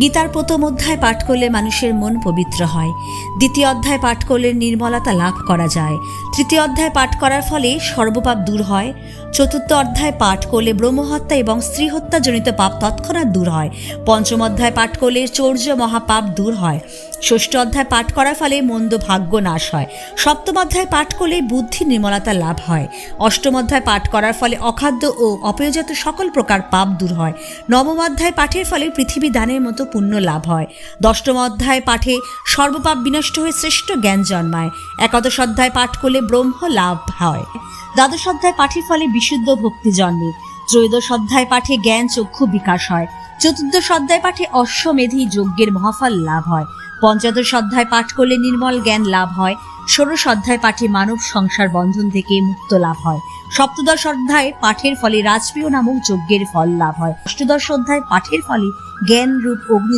গীতার প্রথম অধ্যায় পাঠ করলে মানুষের মন পবিত্র হয়। দ্বিতীয় অধ্যায় পাঠ করলে নির্মলতা লাভ করা যায়। তৃতীয় অধ্যায় পাঠ করার ফলে সর্বপাপ দূর হয়। চতুর্থ অধ্যায় পাঠ করলে ব্রহ্মহত্যা এবং স্ত্রী হত্যাজনিত পাপ তৎক্ষণাৎ দূর হয়। পঞ্চম অধ্যায় পাঠ করলে চৌর্য মহাপাপ দূর হয়। ষষ্ঠ অধ্যায় পাঠ করার ফলে মন্দ ভাগ্য নাশ হয়। সপ্তম অধ্যায় পাঠ করলে বুদ্ধি নির্মলতা লাভ হয়। অষ্টম অধ্যায় পাঠ করার ফলে অখাদ্য ও অপেয়জাত সকল প্রকার পাপ দূর হয়। নবম অধ্যায় পাঠের ফলে পৃথিবী দানের মতো পুণ্য লাভ হয়। দশম অধ্যায় পাঠে সর্বপাপ বিনষ্ট হয়ে শ্রেষ্ঠ জ্ঞান জন্মায়। একাদশ অধ্যায় পাঠ করলে ব্রহ্ম লাভ হয়। দ্বাদশ অধ্যায় পাঠের ফলে বিশুদ্ধ ভক্তি জন্মে। ত্রয়োদশ অধ্যায় পাঠে জ্ঞান চক্ষু বিকাশ হয়। চতুর্দশ অধ্যায় পাঠে অশ্বমেধী যজ্ঞের মহাফল লাভ হয়। পঞ্চদশ অধ্যায় পাঠ করলে নির্মল জ্ঞান লাভ হয়। ষোড়শ অধ্যায় পাঠে মানব সংসার বন্ধন থেকে মুক্ত লাভ হয়। সপ্তদশ অধ্যায় পাঠের ফলে রাজপ্রিয় নামক যজ্ঞের ফল লাভ হয়। অষ্টদশ অধ্যায় পাঠের ফলে জ্ঞান রূপ অগ্নি